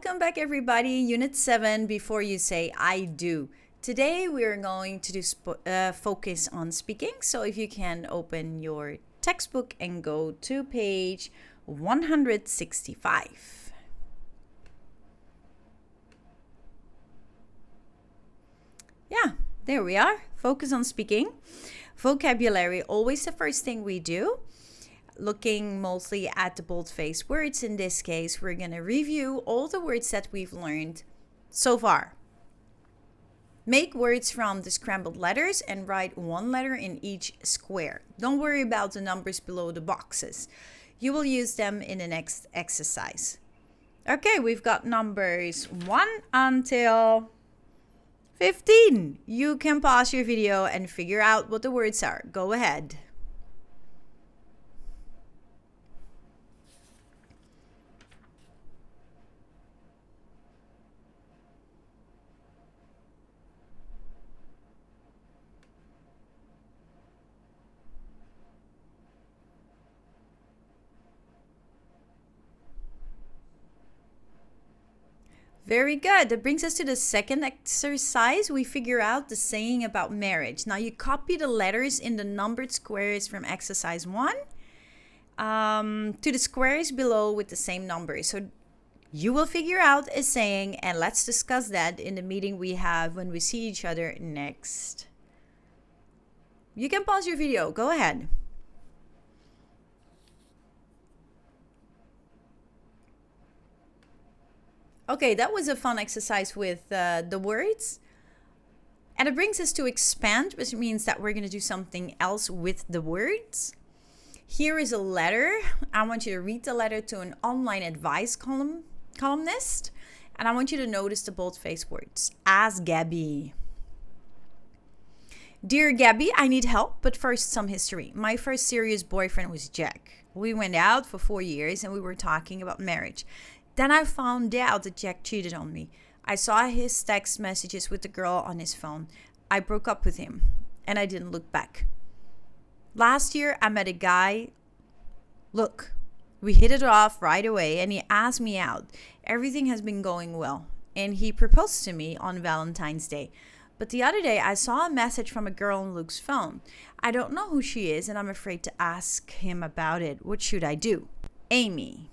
Welcome back, everybody. Unit 7, before you say I do. Today we're going to do focus on speaking. So if you can open your textbook and go to page 165. Yeah, there we are. Focus on speaking. Vocabulary, always the first thing we do. Looking mostly at the bold-faced words. In this case, we're going to review all the words that we've learned so far. Make words from the scrambled letters and write one letter in each square. Don't worry about the numbers below the boxes. You will use them in the next exercise. Okay, we've got numbers 1 until 15. You can pause your video and figure out what the words are. Go ahead. Very good. That brings us to the second exercise. We figure out the saying about marriage. Now you copy the letters in the numbered squares from exercise 1 to the squares below with the same numbers. So you will figure out a saying, and let's discuss that in the meeting we have when we see each other next. You can pause your video. Go ahead. Okay, that was a fun exercise with the words. And it brings us to expand, which means that we're going to do something else with the words. Here is a letter. I want you to read the letter to an online advice columnist. And I want you to notice the bold-faced words. Ask Gabby. Dear Gabby, I need help, but first some history. My first serious boyfriend was Jack. We went out for 4 years and we were talking about marriage. Then I found out that Jack cheated on me. I saw his text messages with the girl on his phone. I broke up with him, and I didn't look back. Last year, I met a guy. Look, we hit it off right away, and he asked me out. Everything has been going well, and he proposed to me on Valentine's Day. But the other day, I saw a message from a girl on Luke's phone. I don't know who she is, and I'm afraid to ask him about it. What should I do? Amy.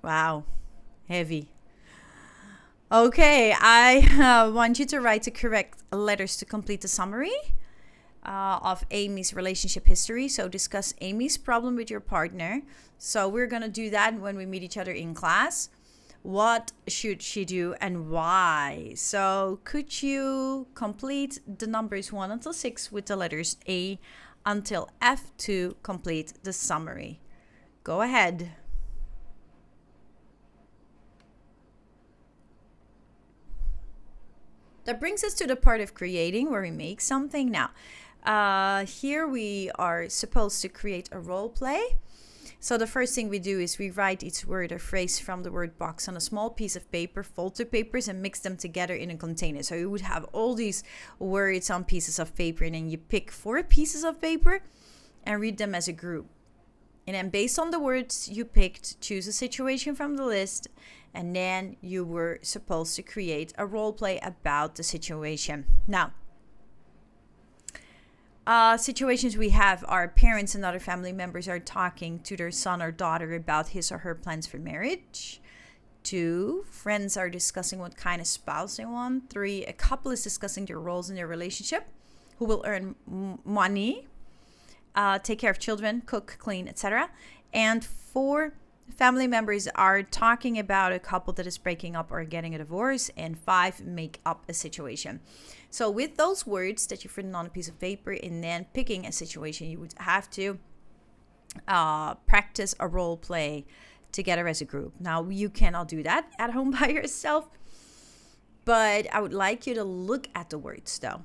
Wow, heavy. Okay, I want you to write the correct letters to complete the summary of Amy's relationship history. So discuss Amy's problem with your partner. So we're going to do that when we meet each other in class. What should she do and why? So could you complete the numbers 1 until 6 with the letters A until F to complete the summary? Go ahead. That brings us to the part of creating where we make something. Now, here we are supposed to create a role play. So the first thing we do is we write each word or phrase from the word box on a small piece of paper, fold the papers, and mix them together in a container. So you would have all these words on pieces of paper, and then you pick 4 pieces of paper and read them as a group. And then based on the words you picked, choose a situation from the list, and then you were supposed to create a role play about the situation. Now, situations we have are parents and other family members are talking to their son or daughter about his or her plans for marriage. 2, friends are discussing what kind of spouse they want. 3, a couple is discussing their roles in their relationship, who will earn money, take care of children, cook, clean, etc. And 4, family members are talking about a couple that is breaking up or getting a divorce. And 5, make up a situation. So with those words that you've written on a piece of paper and then picking a situation, you would have to practice a role play together as a group. Now, you cannot do that at home by yourself, but I would like you to look at the words though.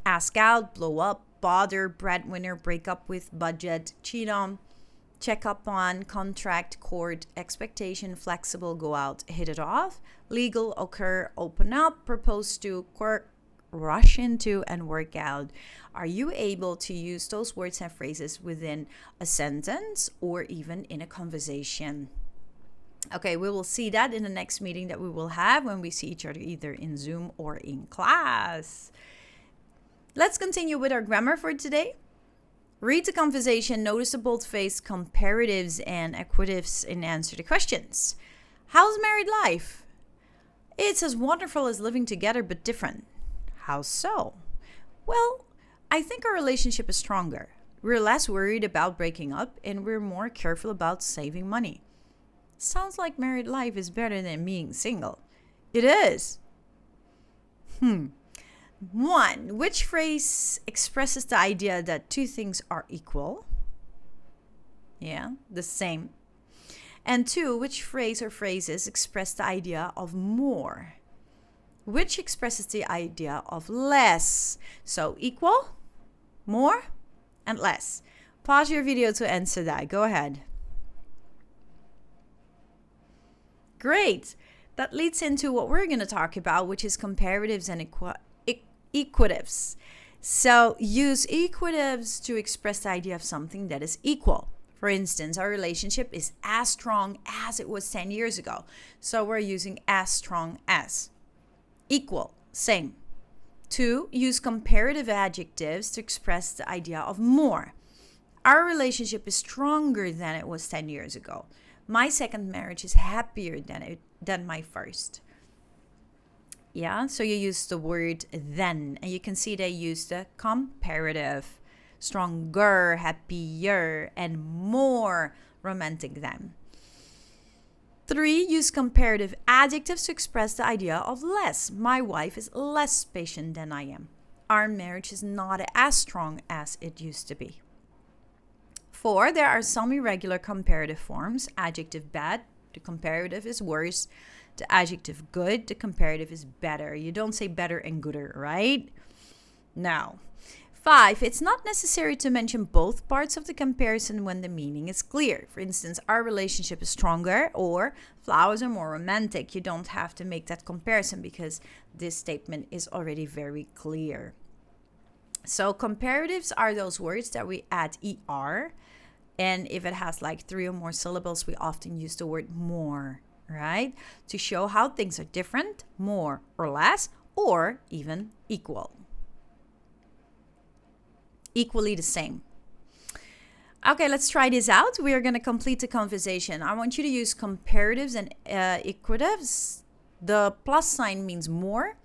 Ask out, blow up, bother, breadwinner, break up with, budget, cheat on, check up on, contract, court, expectation, flexible, go out, hit it off, legal, occur, open up, propose to, court, rush into, and work out. Are you able to use those words and phrases within a sentence or even in a conversation? Okay, we will see that in the next meeting that we will have when we see each other either in Zoom or in class. Let's continue with our grammar for today. Read the conversation, notice the bold-faced comparatives and equatives, and answer the questions. How's married life? It's as wonderful as living together, but different. How so? Well, I think our relationship is stronger. We're less worried about breaking up, and we're more careful about saving money. Sounds like married life is better than being single. It is. 1. Which phrase expresses the idea that two things are equal? Yeah, the same. And 2, which phrase or phrases express the idea of more? Which expresses the idea of less? So equal, more, and less. Pause your video to answer that. Go ahead. Great. That leads into what we're going to talk about, which is comparatives and equatives. So use equatives to express the idea of something that is equal. For instance, our relationship is as strong as it was 10 years ago. So we're using as strong as. Equal, same. 2, use comparative adjectives to express the idea of more. Our relationship is stronger than it was 10 years ago. My second marriage is happier than my first. Yeah, so you use the word then, and you can see they use the comparative. Stronger, happier, and more romantic than. 3, use comparative adjectives to express the idea of less. My wife is less patient than I am. Our marriage is not as strong as it used to be. 4, there are some irregular comparative forms. Adjective bad, the comparative is worse. The adjective good, the comparative is better. You don't say better and gooder, right? Now, 5, it's not necessary to mention both parts of the comparison when the meaning is clear. For instance, our relationship is stronger or flowers are more romantic. You don't have to make that comparison because this statement is already very clear. So comparatives are those words that we add ER. And if it has like 3 or more syllables, we often use the word more, right? To show how things are different, more or less, or even equal. Equally the same. Okay, let's try this out. We are going to complete the conversation. I want you to use comparatives and equatives. The plus sign means more.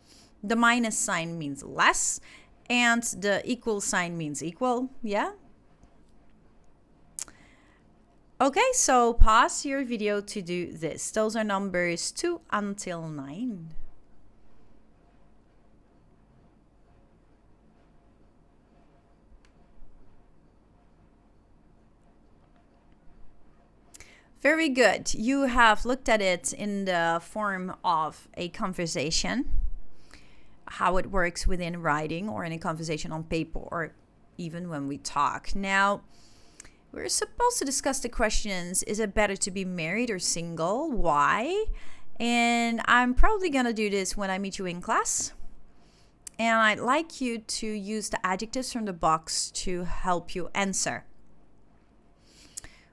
The minus sign means less. And the equal sign means equal. Yeah? Okay, so pause your video to do this. Those are numbers 2 until 9. Very good. You have looked at it in the form of a conversation, how it works within writing or in a conversation on paper or even when we talk. Now, we're supposed to discuss the questions, is it better to be married or single? Why? And I'm probably going to do this when I meet you in class. And I'd like you to use the adjectives from the box to help you answer.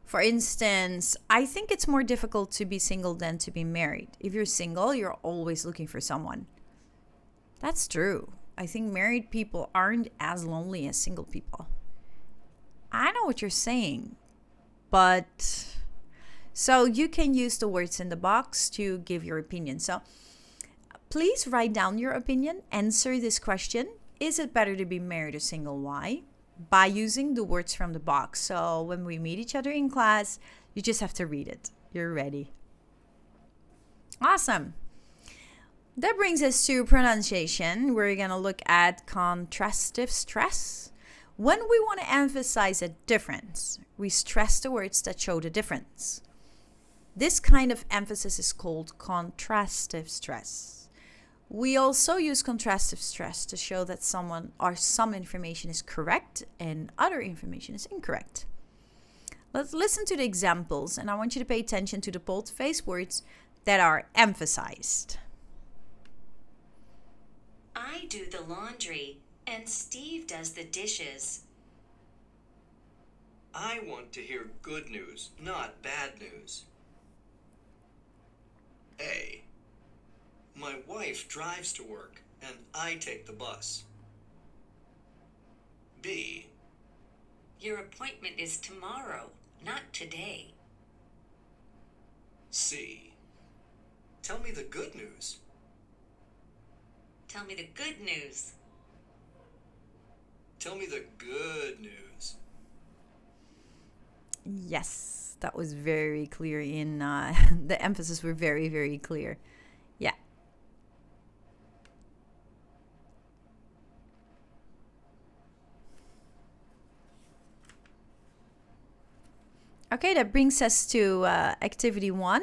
For instance, I think it's more difficult to be single than to be married. If you're single, you're always looking for someone. That's true. I think married people aren't as lonely as single people. I know what you're saying, but so you can use the words in the box to give your opinion. So please write down your opinion. Answer this question. Is it better to be married or single? Why? By using the words from the box. So when we meet each other in class, you just have to read it. You're ready. Awesome. That brings us to pronunciation. We're going to look at contrastive stress. When we want to emphasize a difference, we stress the words that show the difference. This kind of emphasis is called contrastive stress. We also use contrastive stress to show that someone or some information is correct and other information is incorrect. Let's listen to the examples, and I want you to pay attention to the bold-faced words that are emphasized. I do the laundry, and Steve does the dishes. I want to hear good news, not bad news. A. My wife drives to work and I take the bus. B. Your appointment is tomorrow, not today. C. Tell me the good news. Tell me the good news. Tell me the good news. Yes, that was very clear in the emphasis were very, very clear. Yeah. Okay, that brings us to activity 1.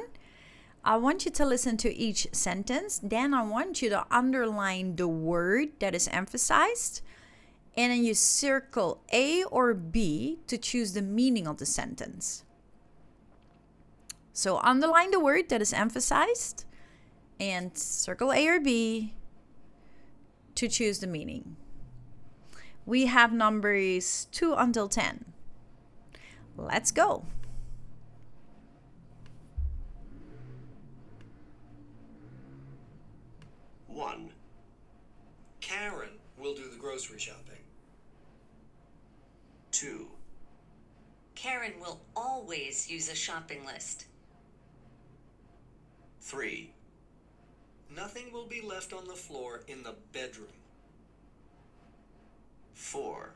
I want you to listen to each sentence. Then I want you to underline the word that is emphasized. And then you circle A or B to choose the meaning of the sentence. So underline the word that is emphasized and circle A or B to choose the meaning. We have numbers 2 until 10. Let's go. One. Karen will do the grocery shopping. 2. Karen will always use a shopping list. 3. Nothing will be left on the floor in the bedroom. 4.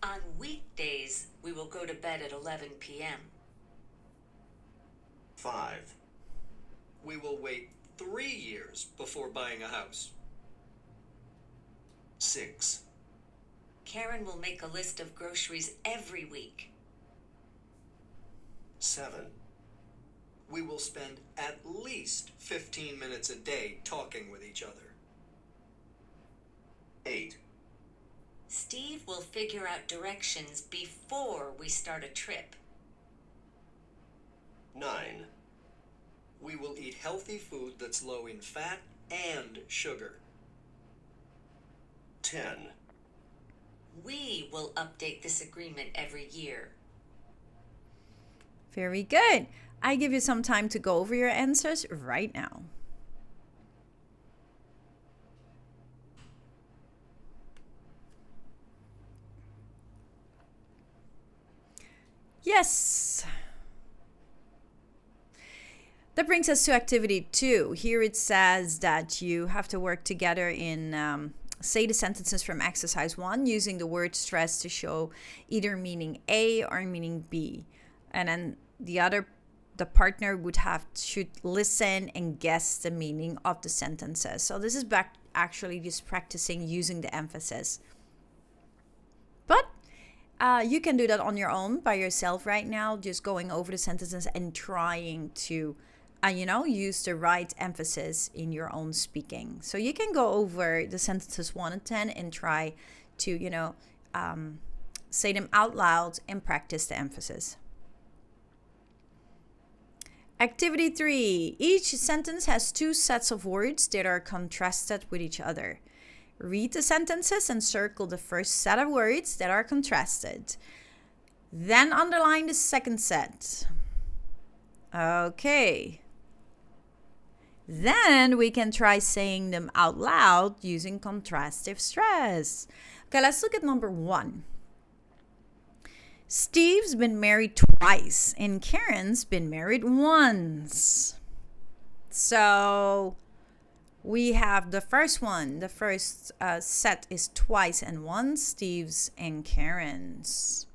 On weekdays, we will go to bed at 11 p.m. 5. We will wait 3 years before buying a house. 6. Karen will make a list of groceries every week. 7. We will spend at least 15 minutes a day talking with each other. 8. Steve will figure out directions before we start a trip. 9. We will eat healthy food that's low in fat and sugar. 10. We will update this agreement every year. Very good. I give you some time to go over your answers right now. Yes. That brings us to activity 2. Here it says that you have to work together in say the sentences from exercise 1 using the word stress to show either meaning A or meaning B. And then the partner should listen and guess the meaning of the sentences. So this is actually just practicing using the emphasis. But you can do that on your own by yourself right now, just going over the sentences and trying to use the right emphasis in your own speaking. So you can go over the sentences 1 and 10 and try to, say them out loud and practice the emphasis. Activity 3. Each sentence has 2 sets of words that are contrasted with each other. Read the sentences and circle the first set of words that are contrasted. Then underline the second set. Okay. Then we can try saying them out loud using contrastive stress. Okay, let's look at number 1. Steve's been married twice and Karen's been married once. So we have the first one. The first set is twice and once, Steve's and Karen's.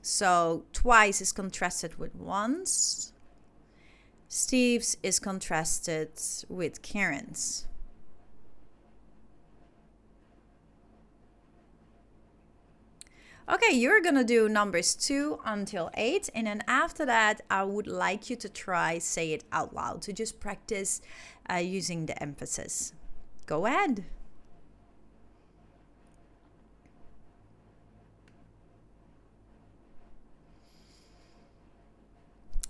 So twice is contrasted with once. Steve's is contrasted with Karen's. Okay, you're going to do numbers 2 until 8. And then after that, I would like you to try say it out loud. To just practice using the emphasis. Go ahead.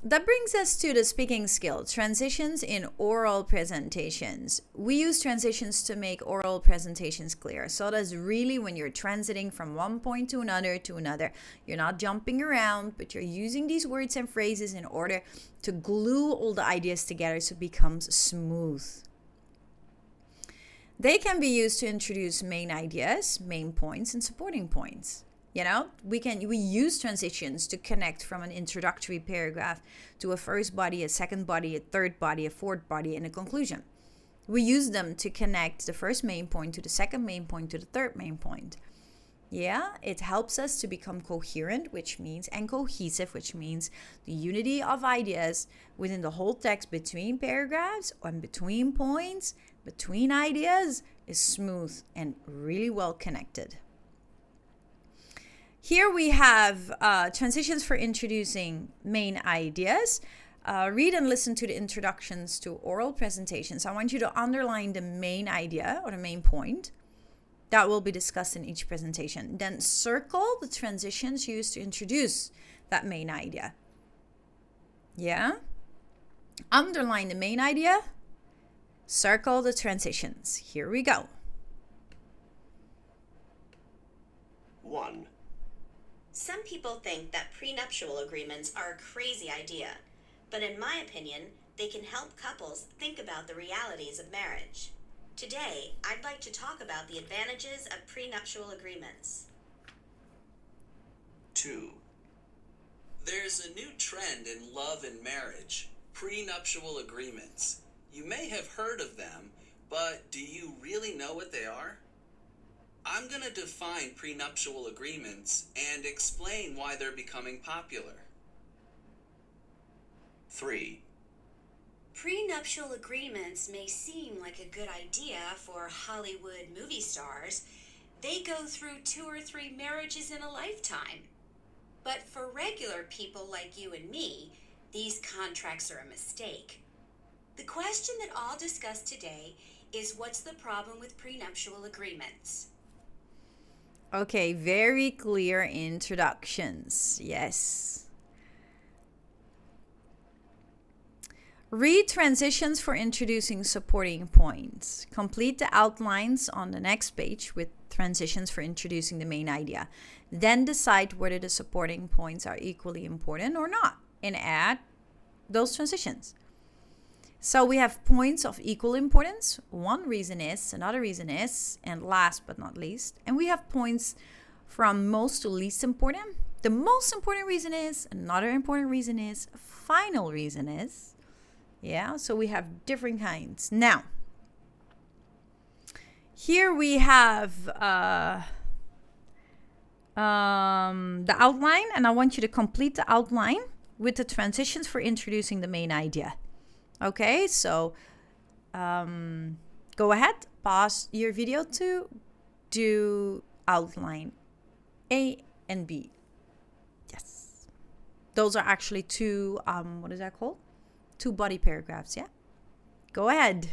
That brings us to the speaking skill, transitions in oral presentations. We use transitions to make oral presentations clear. So that's really when you're transiting from one point to another. You're not jumping around, but you're using these words and phrases in order to glue all the ideas together so it becomes smooth. They can be used to introduce main ideas, main points, and supporting points. We use transitions to connect from an introductory paragraph to a first body, a second body, a third body, a fourth body, and a conclusion. We use them to connect the first main point to the second main point to the third main point. It helps us to become coherent, and cohesive, which means the unity of ideas within the whole text between paragraphs and between points, between ideas is smooth and really well connected. Here we have transitions for introducing main ideas. Read and listen to the introductions to oral presentations. I want you to underline the main idea or the main point that will be discussed in each presentation. Then circle the transitions used to introduce that main idea. Underline the main idea. Circle the transitions. Here we go. 1. Some people think that prenuptial agreements are a crazy idea, but in my opinion, they can help couples think about the realities of marriage. Today, I'd like to talk about the advantages of prenuptial agreements. 2. There's a new trend in love and marriage, prenuptial agreements. You may have heard of them, but do you really know what they are? I'm going to define prenuptial agreements and explain why they're becoming popular. 3. Prenuptial agreements may seem like a good idea for Hollywood movie stars. They go through 2 or 3 marriages in a lifetime. But for regular people like you and me, these contracts are a mistake. The question that I'll discuss today is, what's the problem with prenuptial agreements? Okay, very clear introductions. Yes. Read transitions for introducing supporting points. Complete the outlines on the next page with transitions for introducing the main idea. Then decide whether the supporting points are equally important or not and add those transitions. So we have points of equal importance. One reason is, another reason is, and last but not least. And we have points from most to least important. The most important reason is, another important reason is, final reason is. So we have different kinds. Now, here we have the outline, and I want you to complete the outline with the transitions for introducing the main idea. Okay, so go ahead, pause your video to do outline A and B. Yes. Those are actually two, what is that called? 2 body paragraphs, yeah? Go ahead.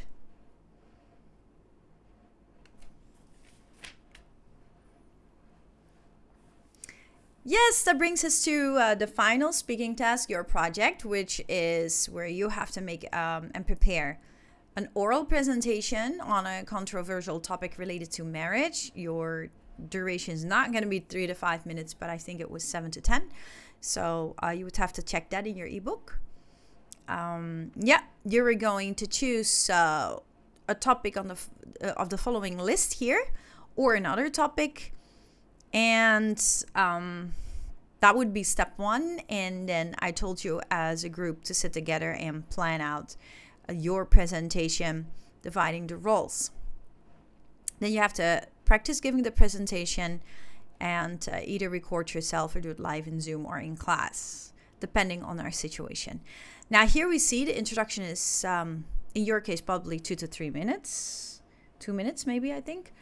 Yes, that brings us to the final speaking task, your project, which is where you have to make and prepare an oral presentation on a controversial topic related to marriage. Your duration is not going to be 3 to 5 minutes, but I think it was 7 to 10. So you would have to check that in your ebook. You're going to choose a topic on of the following list here, or another topic. And that would be step 1. And then I told you as a group to sit together and plan out your presentation, dividing the roles. Then you have to practice giving the presentation and either record yourself or do it live in Zoom or in class, depending on our situation. Now here we see the introduction is, in your case, probably 2 to 3 minutes. 2 minutes maybe, I think.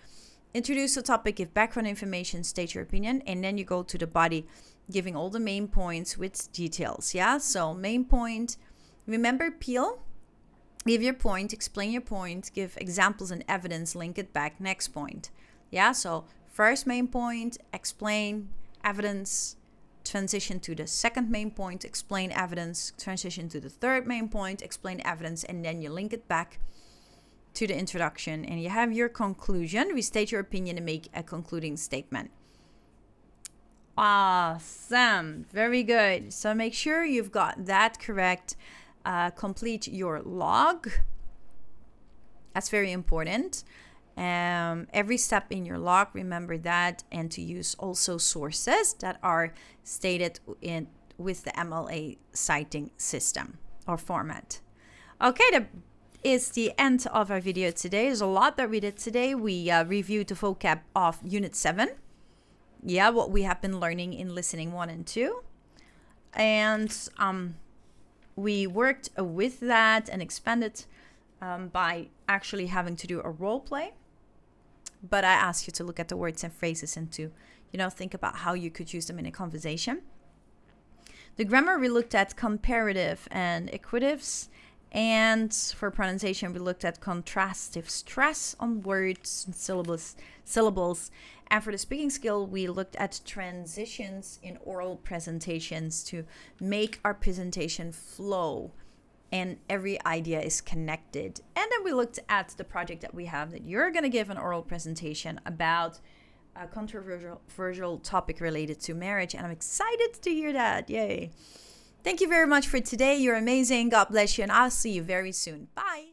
Introduce the topic, give background information, state your opinion, and then you go to the body, giving all the main points with details. So main point, remember Peel, give your point, explain your point, give examples and evidence, link it back, next point. So first main point, explain, evidence, transition to the second main point, explain evidence, transition to the third main point, explain evidence, and then you link it back to the introduction, and you have your conclusion. Restate your opinion and make a concluding statement. Awesome. Very good. So make sure you've got that correct. Complete your log. That's very important. Every step in your log, remember that, and to use also sources that are stated with the MLA citing system or format. Okay, that is the end of our video today. There's a lot that we did today. We reviewed the vocab of Unit 7. Yeah, what we have been learning in Listening 1 and 2. And we worked with that and expanded by actually having to do a role play. But I asked you to look at the words and phrases and to, think about how you could use them in a conversation. The grammar, we looked at comparative and equatives. And for pronunciation, we looked at contrastive stress on words and syllables. And for the speaking skill, we looked at transitions in oral presentations to make our presentation flow. And every idea is connected. And then we looked at the project that we have, that you're going to give an oral presentation about a controversial topic related to marriage. And I'm excited to hear that. Yay. Thank you very much for today. You're amazing. God bless you. And I'll see you very soon. Bye.